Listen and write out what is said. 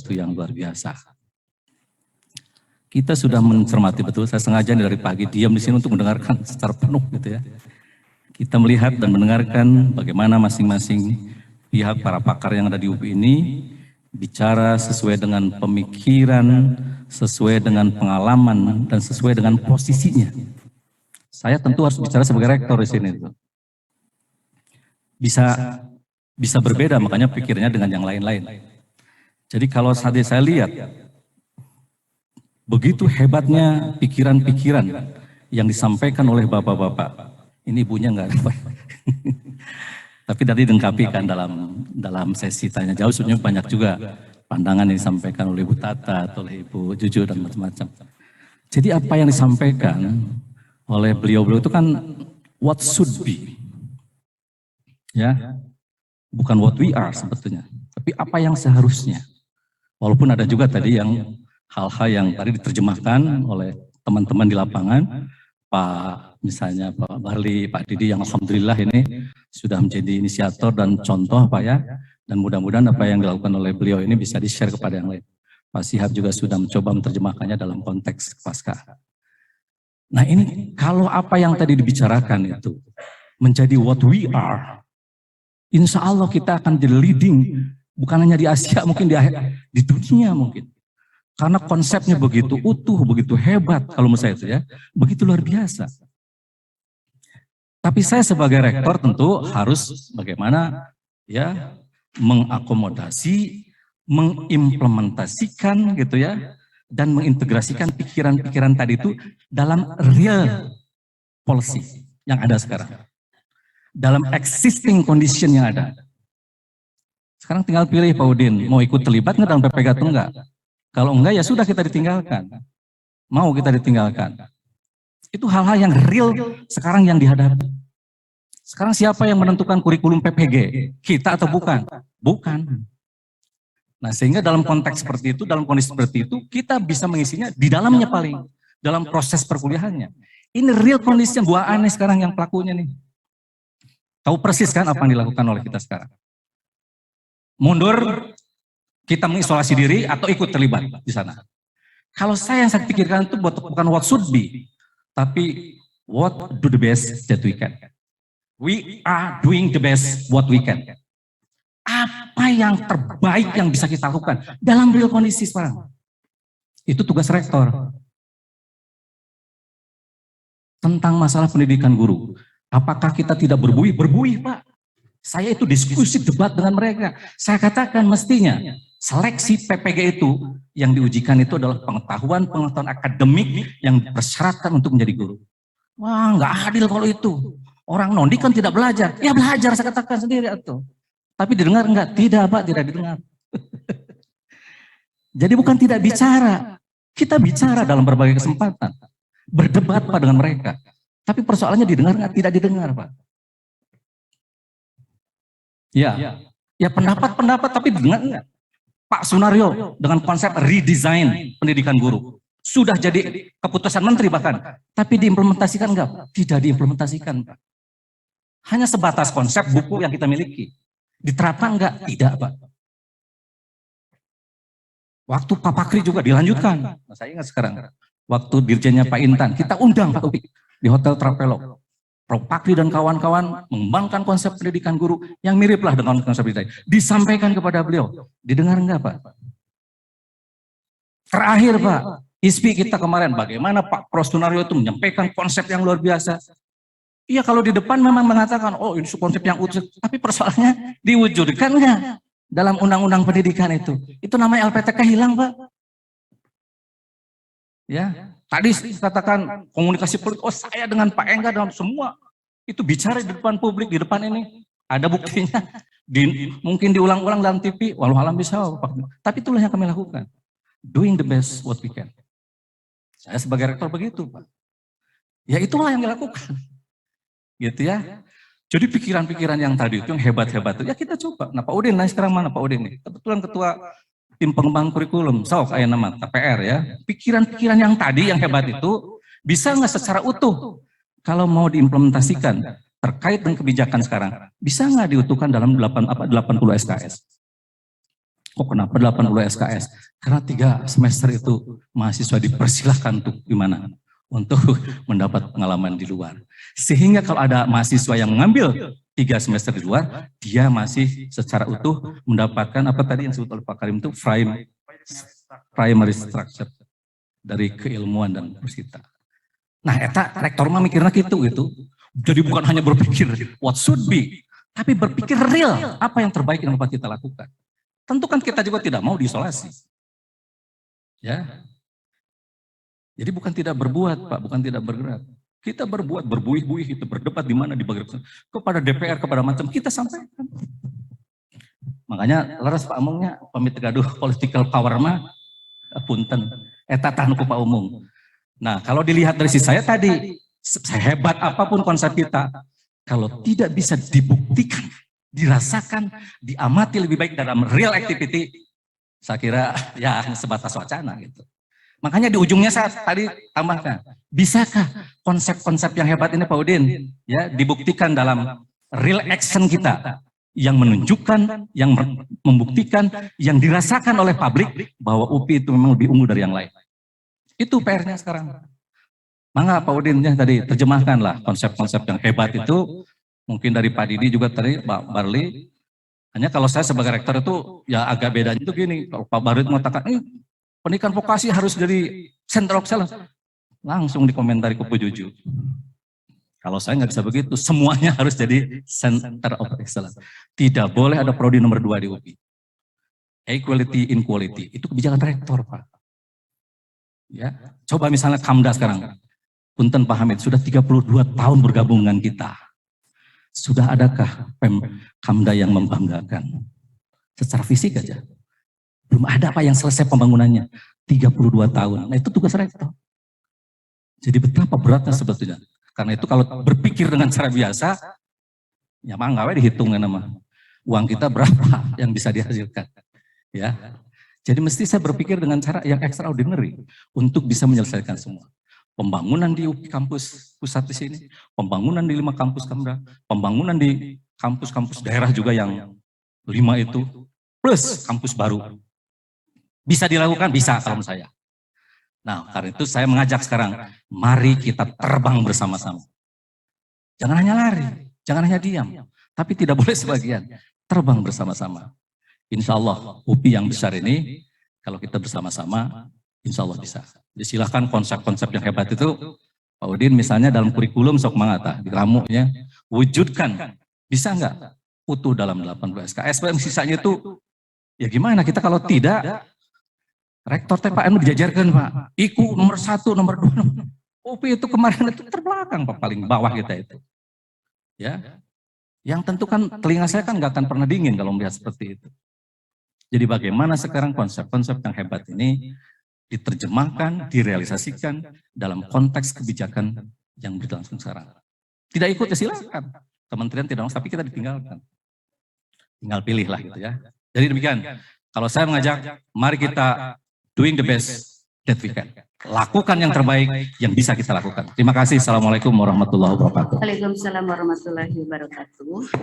sesuatu yang luar biasa. Kita sudah mencermati betul, saya sengaja dari pagi diam di sini untuk mendengarkan secara penuh gitu ya. Kita melihat dan mendengarkan bagaimana masing-masing pihak para pakar yang ada di UPI ini bicara sesuai dengan pemikiran, sesuai dengan pengalaman, dan sesuai dengan posisinya. Saya tentu harus bicara sebagai rektor di sini. Bisa berbeda, makanya pikirnya dengan yang lain-lain. Jadi kalau tadi saya lihat, begitu hebatnya pikiran-pikiran yang disampaikan oleh bapak-bapak. Ini ibunya enggak ada. Tapi tadi dilengkapi kan dalam sesi tanya jawab, sebenarnya banyak juga pandangan yang disampaikan oleh Ibu Tata, atau oleh Ibu Juju dan macam-macam. Jadi apa yang disampaikan oleh beliau-beliau itu kan what should be. Ya. Bukan what we are sebetulnya, tapi apa yang seharusnya. Walaupun ada juga tadi yang hal-hal yang tadi diterjemahkan oleh teman-teman di lapangan, misalnya Pak Barli, Pak Didi yang alhamdulillah ini sudah menjadi inisiator dan contoh Pak ya, dan mudah-mudahan apa yang dilakukan oleh beliau ini bisa di-share kepada yang lain. Pak Sihab juga sudah mencoba menerjemahkannya dalam konteks pasca. Nah ini kalau apa yang tadi dibicarakan itu menjadi what we are, insya Allah kita akan jadi leading, bukan hanya di Asia, mungkin di dunia mungkin. Karena konsepnya begitu utuh, begitu hebat kalau menurut saya itu ya, begitu luar biasa. Tapi saya sebagai rektor tentu harus bagaimana ya mengakomodasi, mengimplementasikan gitu ya, dan mengintegrasikan pikiran-pikiran tadi itu dalam real policy yang ada sekarang. Dalam existing condition yang ada. Sekarang tinggal pilih Pak Udin, mau ikut terlibat nggak dalam PPK atau enggak? Kalau enggak ya sudah kita ditinggalkan. Mau kita ditinggalkan. Itu hal-hal yang real sekarang yang dihadapi. Sekarang siapa yang menentukan kurikulum PPG? Kita atau bukan? Bukan. Nah sehingga dalam konteks seperti itu, dalam kondisi seperti itu, kita bisa mengisinya di dalamnya paling. Dalam proses perkuliahannya. Ini real condition, buah aneh sekarang yang pelakunya nih. Tahu persis kan apa yang dilakukan oleh kita sekarang. Mundur, kita mengisolasi diri atau ikut terlibat di sana. Kalau saya yang saya pikirkan itu bukan what should be, tapi what do the best that we can. We are doing the best what we can. Apa yang terbaik yang bisa kita lakukan dalam real kondisi sekarang. Itu tugas rektor. Tentang masalah pendidikan guru. Apakah kita tidak berbuih? Berbuih Pak. Saya itu diskusi debat dengan mereka. Saya katakan mestinya seleksi PPG itu yang diujikan itu adalah pengetahuan akademik yang dipersyaratkan untuk menjadi guru. Wah nggak adil kalau itu. Orang nondi kan tidak belajar. Ya belajar saya katakan sendiri itu. Tapi didengar enggak? Tidak Pak, tidak didengar. Jadi bukan tidak bicara. Kita bicara dalam berbagai kesempatan. Berdebat Pak dengan mereka. Tapi persoalannya didengar enggak? Tidak didengar Pak. Ya pendapat-pendapat tapi didengar enggak? Pak Sunario dengan konsep redesign pendidikan guru. Sudah jadi keputusan menteri bahkan. Tapi diimplementasikan enggak? Tidak diimplementasikan Pak. Hanya sebatas konsep buku yang kita miliki. Diterapkan enggak? Tidak Pak. Waktu Pak Pakri juga dilanjutkan. Nah, saya ingat sekarang. Waktu dirjennya Pak Intan, kita undang Pak Upik di Hotel Trapelok. Prof. Pakri dan kawan-kawan mengembangkan konsep pendidikan guru yang mirip lah dengan konsep pendidikan. Disampaikan kepada beliau. Didengar enggak Pak? Terakhir Pak, ISPI kita kemarin bagaimana Pak Prof. Sunario itu menyampaikan konsep yang luar biasa. Iya kalau di depan memang mengatakan, oh ini konsep yang utuh, tapi persoalannya diwujudkan enggak dalam undang-undang pendidikan itu? Itu namanya LPTK hilang Pak. Ya, tadi katakan komunikasi politik, oh saya dengan Pak Enggar dalam semua itu bicara di depan publik, di depan ini ada buktinya, mungkin diulang-ulang dalam TV, walau alam bisa, tapi itulah yang kami lakukan, doing the best what we can. Saya sebagai rektor begitu Pak, ya itulah yang dilakukan, gitu ya. Jadi pikiran-pikiran yang tadi itu yang hebat-hebat itu, ya kita coba. Nah Pak Udin, nah sekarang mana Pak Udin nih? Kebetulan ketua tim pengembang kurikulum, kayak nama TPR ya. Pikiran-pikiran yang tadi yang hebat itu bisa nggak secara utuh kalau mau diimplementasikan terkait dengan kebijakan sekarang, bisa nggak diutuhkan dalam 80 SKS? Kok kenapa 80 SKS? Karena 3 semester itu mahasiswa dipersilahkan untuk gimana? Untuk mendapat pengalaman di luar. Sehingga kalau ada mahasiswa yang mengambil 3 semester di luar, dia masih secara utuh mendapatkan apa tadi yang disebut oleh Pak Karim itu primary structure dari keilmuan dan universitas. Nah, eta rektor mah mikirnya gitu. Jadi bukan hanya berpikir what should be, tapi berpikir real apa yang terbaik yang dapat kita lakukan. Tentu kan kita juga tidak mau diisolasi. Ya. Jadi bukan tidak berbuat, Pak, bukan tidak bergerak. Kita berbuat, berbuih-buih, kita berdebat di mana, di bagian kepada DPR, kepada macam, kita sampaikan. Makanya, leres Pak Umumnya, pamit gaduh political power mah, punten, eta tahan ku Pak Umum. Nah, kalau dilihat dari sisi saya tadi, sehebat apapun konsep kita, kalau tidak bisa dibuktikan, dirasakan, diamati lebih baik dalam real activity, saya kira ya sebatas wacana gitu. Makanya di ujungnya saya tadi tambahkan, bisakah konsep-konsep yang hebat ini Pak Udin ya dibuktikan dalam real action kita yang menunjukkan, yang membuktikan, yang dirasakan oleh publik bahwa UPI itu memang lebih unggul dari yang lain. Itu PR-nya sekarang. Mangga Pak Udin ya tadi terjemahkanlah konsep-konsep yang hebat itu. Mungkin dari Pak Didi juga tadi, Pak Barli. Hanya kalau saya sebagai rektor itu ya agak bedanya itu gini. Kalau Pak Barli mengatakan, pendidikan vokasi harus jadi center of excellence. Langsung dikomentari Kupu Juju. Kalau saya nggak bisa begitu, semuanya harus jadi center of excellence. Tidak boleh ada prodi nomor 2 di UPI. Equality in quality. Itu kebijakan rektor, Pak. Ya, coba misalnya Kamda sekarang. Punten Pak Hamid, sudah 32 tahun bergabung dengan kita. Sudah adakah Kamda yang membanggakan? Secara fisik aja. Belum ada Pak yang selesai pembangunannya. 32 tahun. Nah itu tugas rektor. Jadi betapa beratnya sebetulnya. Karena itu kalau berpikir dengan cara biasa, ya mah nggak dihitung nama. Uang kita berapa yang bisa dihasilkan. Ya. Jadi mesti saya berpikir dengan cara yang extraordinary untuk bisa menyelesaikan semua. Pembangunan di UPI kampus pusat di sini, pembangunan di 5 kampus Kamda, pembangunan di kampus-kampus daerah juga yang 5 itu, plus kampus baru. Bisa dilakukan? Bisa kalau menurut saya. Nah, karena itu saya mengajak sekarang, mari kita terbang bersama-sama. Jangan hanya lari, jangan hanya diam, tapi tidak boleh sebagian, terbang bersama-sama. Insya Allah UPI yang besar ini, kalau kita bersama-sama, insya Allah bisa. Jadi silahkan konsep-konsep yang hebat itu, Pak Udin misalnya dalam kurikulum sok mangata, di ramunya, wujudkan, bisa nggak utuh dalam 80 SKS, sisanya itu, ya gimana kita kalau tidak, rektor TPN dijajarkan Pak, IKU nomor 1, nomor 2, UPI itu kemarin itu terbelakang Pak, paling bawah kita itu. Ya, yang tentu kan telinga saya kan nggak akan pernah dingin kalau melihat seperti itu. Jadi bagaimana sekarang konsep-konsep yang hebat ini diterjemahkan, direalisasikan dalam konteks kebijakan yang berlangsung sekarang. Tidak ikut ya silakan. Kementerian tidak mau, tapi kita ditinggalkan. Tinggal pilih lah gitu ya. Jadi demikian. Kalau saya mengajak, mari kita doing the best that we can. Lakukan yang terbaik yang bisa kita lakukan. Terima kasih. Assalamualaikum warahmatullahi wabarakatuh. Waalaikumsalam warahmatullahi wabarakatuh.